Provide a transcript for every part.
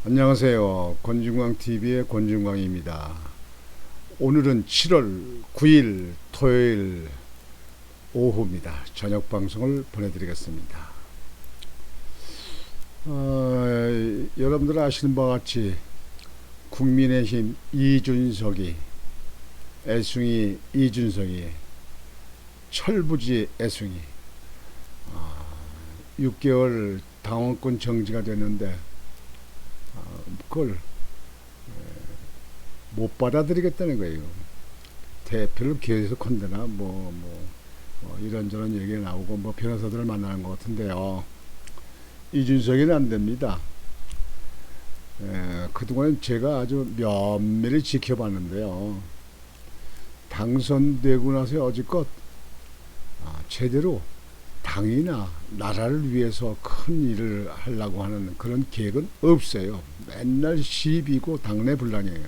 안녕하세요. 권중광TV의 권중광입니다. 오늘은 7월 9일 토요일 오후입니다. 저녁 방송을 보내드리겠습니다. 여러분들 아시는 바와 같이 국민의힘 애숭이 이준석이 철부지 애숭이 6개월 당원권 정지가 됐는데 그걸 못 받아들이겠다는 거예요. 대표를 계속 한다나 이런저런 얘기가 나오고 변호사들을 만나는 것 같은데요. 이준석이는 안 됩니다. 그동안 제가 아주 면밀히 지켜봤는데요. 당선되고 나서 여지껏 제대로 당이나 나라를 위해서 큰 일을 하려고 하는 그런 계획은 없어요. 맨날 시비고 당내 분란이에요.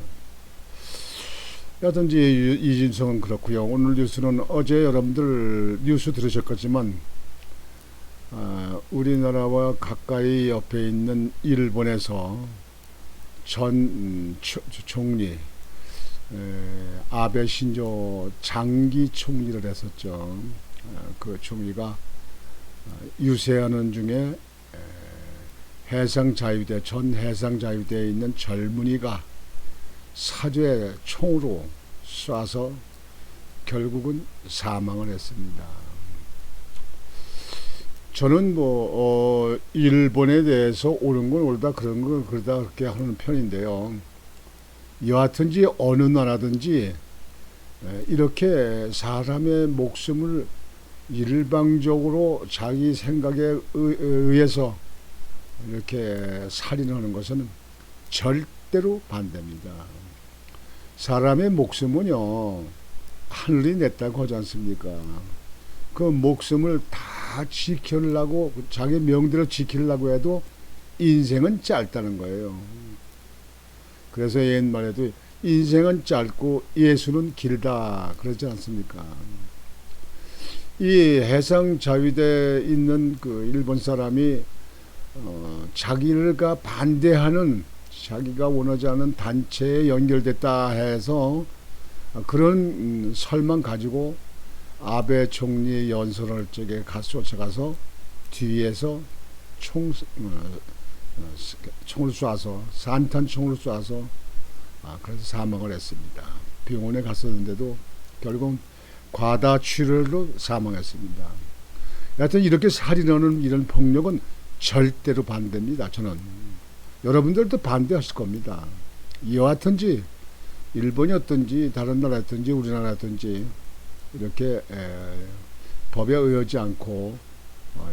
여든지 이준석은 그렇고요. 오늘 뉴스는 어제 여러분들 뉴스 들으셨겠지만 우리나라와 가까이 옆에 있는 일본에서 전 총리 아베 신조 장기 총리를 했었죠. 그 총리가 유세하는 중에 전 해상자유대에 있는 젊은이가 사죄 총으로 쏴서 결국은 사망을 했습니다. 저는 일본에 대해서 옳은 건 옳다, 그런 건 그러다 그렇게 하는 편인데요. 여하튼지 어느 나라든지 이렇게 사람의 목숨을 일방적으로 자기 생각에 의해서 이렇게 살인하는 것은 절대로 반대입니다. 사람의 목숨은요, 하늘이 냈다고 하지 않습니까? 그 목숨을 다 지키려고, 자기 명대로 지키려고 해도 인생은 짧다는 거예요. 그래서 옛말에도 인생은 짧고 예수는 길다 그러지 않습니까? 이 해상 자유대에 있는 그 일본 사람이 자기가 반대하는, 자기가 원하지 않은 단체에 연결됐다 해서 그런 설만 가지고 아베 총리 연설할 적에 쫓아가서 뒤에서 총을 쏴서, 산탄총을 쏴서 그래서 사망을 했습니다. 병원에 갔었는데도 결국 과다출혈로 사망했습니다. 여하튼 이렇게 살인하는 이런 폭력은 절대로 반대입니다. 저는 여러분들도 반대하실 겁니다. 여하튼지 일본이었든지 다른 나라였든지 우리나라였든지 이렇게 법에 의하지 않고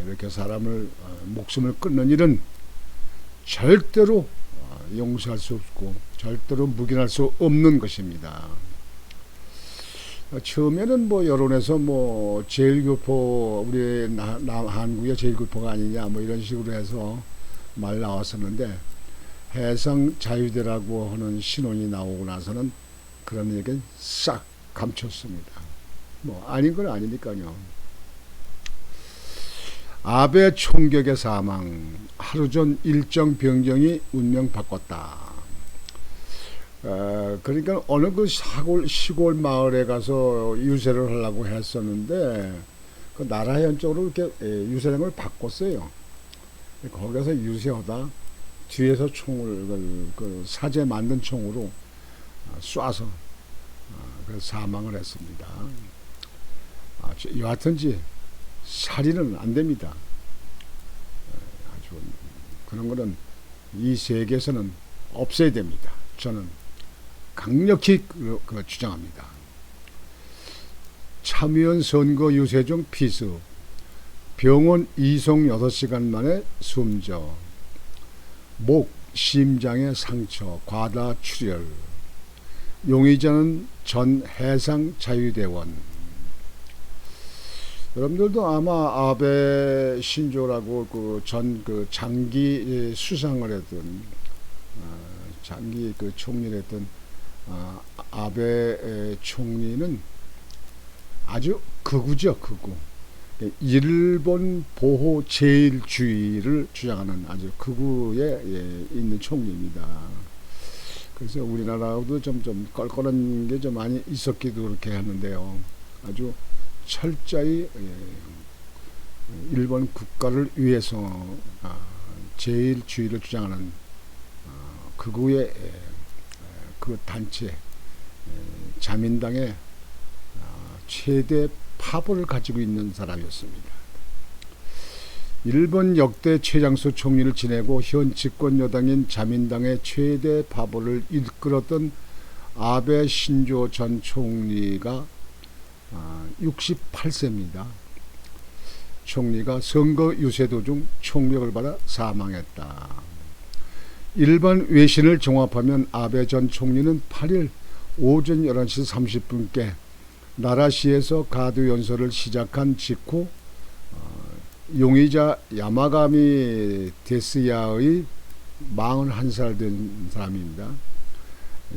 이렇게 사람을 목숨을 끊는 일은 절대로 용서할 수 없고 절대로 묵인할 수 없는 것입니다. 처음에는 여론에서 제1교포, 우리 한국의 제1교포가 아니냐 이런 식으로 해서 말 나왔었는데, 해상 자유대라고 하는 신원이 나오고 나서는 그런 얘기는 싹 감췄습니다. 아닌 건 아니니까요. 아베 총격의 사망, 하루 전 일정 변경이 운명 바꿨다. 그러니까 어느 그 시골 마을에 가서 유세를 하려고 했었는데 그 나라현 쪽으로 이렇게 유세장을 바꿨어요. 거기서 유세하다 뒤에서 총을 그 사제 만든 총으로 쏴서 그래서 사망을 했습니다. 여하튼지 살인은 안 됩니다. 아주 그런 거는 이 세계에서는 없어야 됩니다. 저는 강력히 주장합니다. 참의원 선거 유세 중 피습, 병원 이송 6시간 만에 숨져, 목, 심장에 상처, 과다출혈, 용의자는 전 해상자유대원. 여러분들도 아마 아베 신조라고 전 장기 수상을 했던, 장기 총리를 했던 아베 총리는 아주 극우죠, 극우. 일본 보호 제일주의를 주장하는 아주 극우에 있는 총리입니다. 그래서 우리나라도 좀 껄껄한 게 좀 많이 있었기도 그렇게 하는데요. 아주 철저히 일본 국가를 위해서 제일주의를 주장하는 극우의 그 단체 자민당의 최대 파벌을 가지고 있는 사람이었습니다. 일본 역대 최장수 총리를 지내고 현 집권 여당인 자민당의 최대 파벌을 이끌었던 아베 신조 전 총리가 68세입니다. 총리가 선거 유세 도중 총력을 받아 사망했다. 일반 외신을 종합하면 아베 전 총리는 8일 오전 11시 30분께 나라시에서 가도 연설을 시작한 직후 용의자 야마가미 데스야의 41살 된 사람입니다.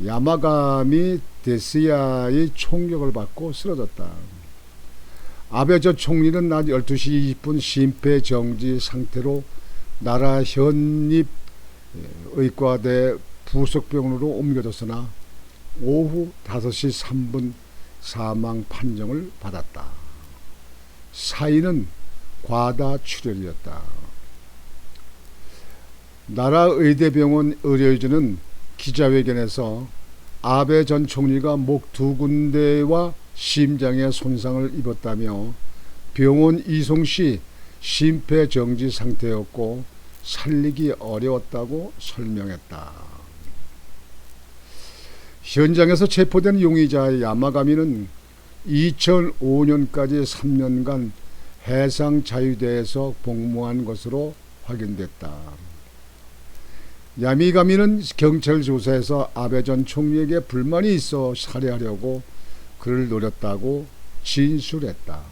야마가미 데스야의 총격을 받고 쓰러졌다. 아베 전 총리는 낮 12시 20분 심폐정지 상태로 나라 현립 의과대 부속병원으로 옮겨졌으나 오후 5시 3분 사망 판정을 받았다. 사인은 과다출혈이었다. 나라의대병원 의료진은 기자회견에서 아베 전 총리가 목 2군데와 심장에 손상을 입었다며 병원 이송 시 심폐정지 상태였고 살리기 어려웠다고 설명했다. 현장에서 체포된 용의자 야마가미는 2005년까지 3년간 해상자유대에서 복무한 것으로 확인됐다. 야미가미는 경찰 조사에서 아베 전 총리에게 불만이 있어 살해하려고 그를 노렸다고 진술했다.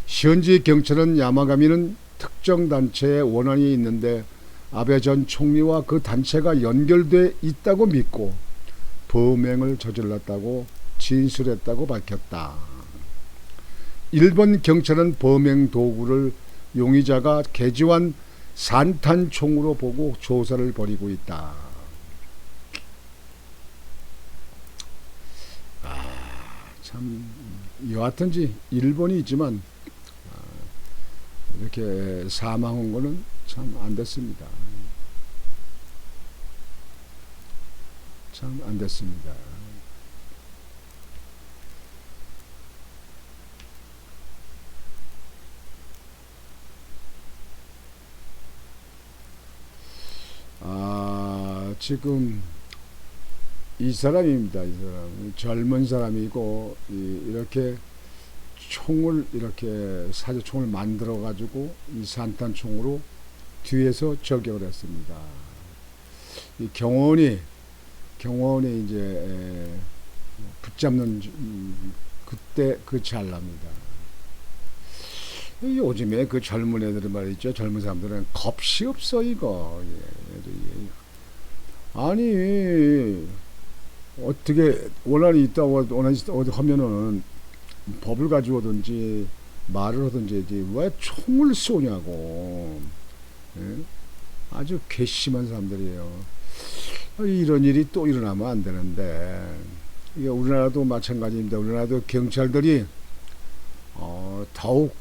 현지 경찰은 야마가미는 특정 단체에 원한이 있는데 아베 전 총리와 그 단체가 연결돼 있다고 믿고 범행을 저질렀다고 진술했다고 밝혔다. 일본 경찰은 범행 도구를 용의자가 개지한 산탄총으로 보고 조사를 벌이고 있다. 참 여하튼지 일본이 있지만 이렇게 사망한 거는 참 안 됐습니다. 참 안 됐습니다. 지금 이 사람입니다. 이 사람 젊은 사람이고 이렇게 총을 이렇게 사제총을 만들어 가지고 이 산탄총으로 뒤에서 저격을 했습니다. 이 경호원이 이제 붙잡는 그때 그 잘납니다. 요즘에 그 젊은 애들은 말이죠. 젊은 사람들은 겁이 없어 이거. 아니 어떻게 원한이 있다고 원한이 어디 하면은 법을 가지고든지 말을 하든지 왜 총을 쏘냐고. 예? 아주 괘씸한 사람들이에요. 이런 일이 또 일어나면 안 되는데 이게 우리나라도 마찬가지입니다. 우리나라도 경찰들이 더욱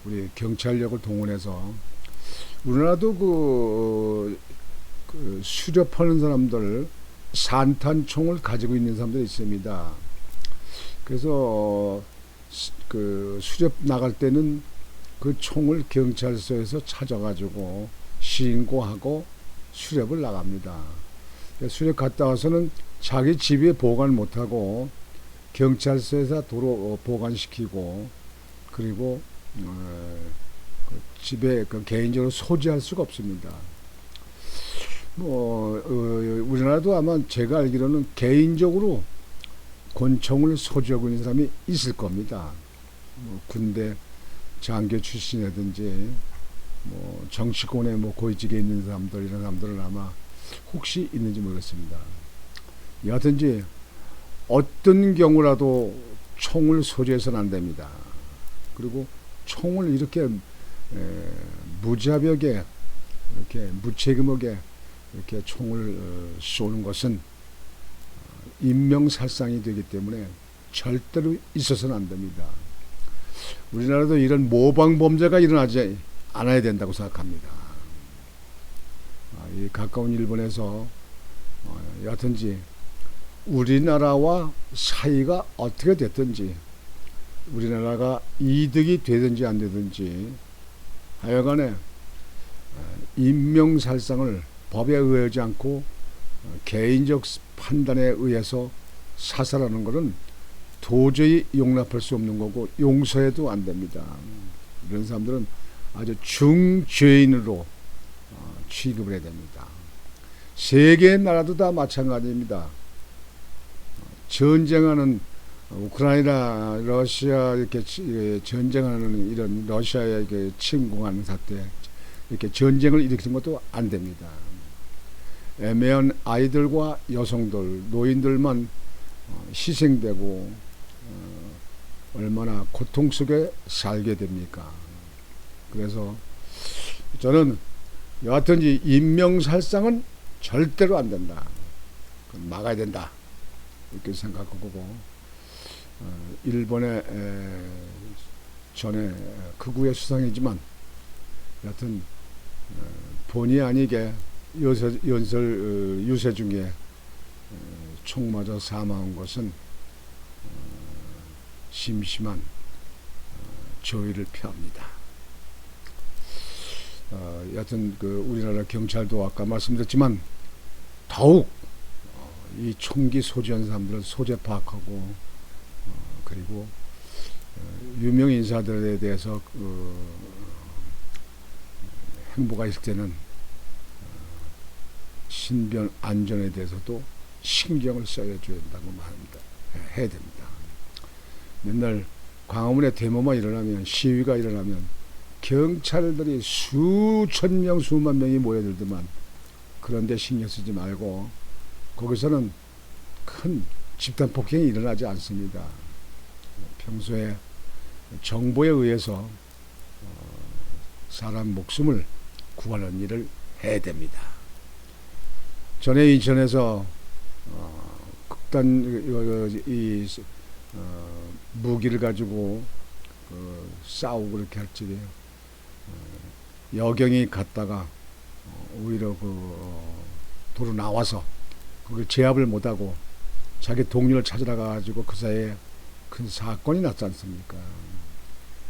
우리 경찰력을 동원해서 우리나라도 그 수렵하는 사람들 산탄총을 가지고 있는 사람들이 있습니다. 그래서 그 수렵 나갈 때는 그 총을 경찰서에서 찾아가지고 신고하고 수렵을 나갑니다. 수렵 갔다 와서는 자기 집에 보관 못하고 경찰서에서 도로 보관시키고 그리고 집에 개인적으로 소지할 수가 없습니다. 우리나라도 아마 제가 알기로는 개인적으로 권총을 소지하고 있는 사람이 있을 겁니다. 군대 장교 출신이라든지 정치권에 고위직에 있는 사람들 이런 사람들은 아마 혹시 있는지 모르겠습니다. 여하튼지 어떤 경우라도 총을 소지해서는 안 됩니다. 그리고 총을 이렇게 무자벽에 이렇게 무책임하게 이렇게 총을 쏘는 것은 인명살상이 되기 때문에 절대로 있어서는 안 됩니다. 우리나라도 이런 모방 범죄가 일어나지 않아야 된다고 생각합니다. 이 가까운 일본에서 여하튼지 우리나라와 사이가 어떻게 됐든지 우리나라가 이득이 되든지 안 되든지 하여간에 인명살상을 법에 의하지 않고 개인적 판단에 의해서 사살하는 것은 도저히 용납할 수 없는 거고 용서해도 안 됩니다. 이런 사람들은 아주 중죄인으로 취급을 해야 됩니다. 세계의 나라도 다 마찬가지입니다. 전쟁하는 우크라이나, 러시아 이렇게 전쟁하는 이런 러시아에 이렇게 침공하는 사태, 이렇게 전쟁을 일으키는 것도 안 됩니다. 애매한 아이들과 여성들, 노인들만 희생되고 얼마나 고통 속에 살게 됩니까? 그래서 저는 여하튼지 인명살상은 절대로 안 된다. 막아야 된다. 이렇게 생각하고 일본의 전에 극우의 수상이지만 여하튼 본의 아니게 연설 유세 중에 총 맞아 사망한 것은 심심한 조의를 표합니다. 여하튼 우리나라 경찰도 아까 말씀드렸지만 더욱 이 총기 소지한 사람들을 소재 파악하고 그리고 유명 인사들에 대해서 행보가 있을 때는 신변 안전에 대해서도 신경을 써야 된다고 말합니다. 해야 됩니다. 맨날 광화문에 데모만 일어나면 시위가 일어나면 경찰들이 수천 명 수만 명이 모여들더만 그런데 신경 쓰지 말고 거기서는 큰 집단 폭행이 일어나지 않습니다. 평소에 정보에 의해서 사람 목숨을 구하는 일을 해야 됩니다. 전에 인천에서 극단 무기를 가지고 싸우고 그렇게 할 적에 여경이 갔다가 오히려 도로 나와서 거기 제압을 못하고 자기 동료를 찾으러 가가지고 그 사이에 큰 사건이 났지 않습니까?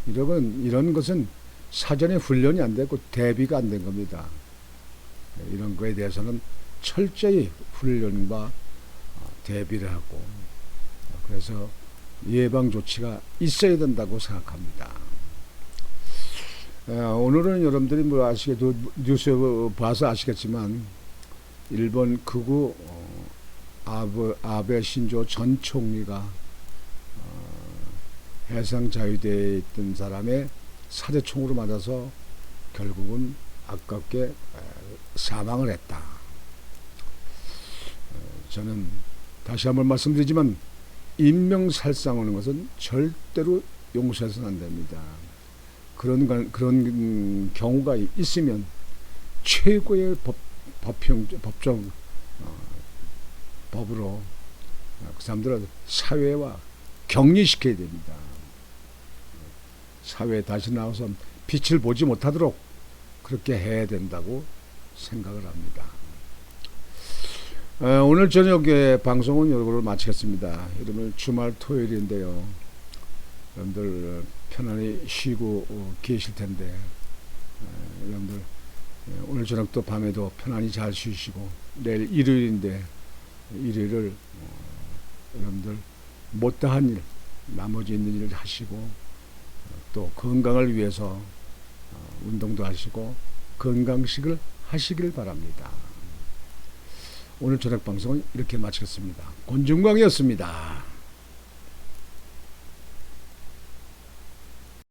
이런 것은 사전에 훈련이 안 되고 대비가 안 된 겁니다. 이런 거에 대해서는 철저히 훈련과 대비를 하고 그래서 예방 조치가 있어야 된다고 생각합니다. 오늘은 여러분들이 뉴스 봐서 아시겠지만 일본 극우 아베 신조 전 총리가 해상자유대에 있던 사람의 사제총으로 맞아서 결국은 아깝게 사망을 했다. 저는 다시 한번 말씀드리지만 인명살상하는 것은 절대로 용서해서는 안 됩니다. 그런 경우가 있으면 최고의 법정 법으로 그 사람들을 사회와 격리시켜야 됩니다. 사회에 다시 나와서 빛을 보지 못하도록 그렇게 해야 된다고 생각을 합니다. 오늘 저녁에 방송은 이걸로 마치겠습니다. 이러면 주말 토요일인데요. 여러분들 편안히 쉬고 계실 텐데 여러분들 오늘 저녁도 밤에도 편안히 잘 쉬시고 내일 일요일인데 일요일을 여러분들 못다한 일 나머지 있는 일을 하시고 또 건강을 위해서 운동도 하시고 건강식을 하시길 바랍니다. 오늘 저녁 방송은 이렇게 마치겠습니다. 권중광이었습니다.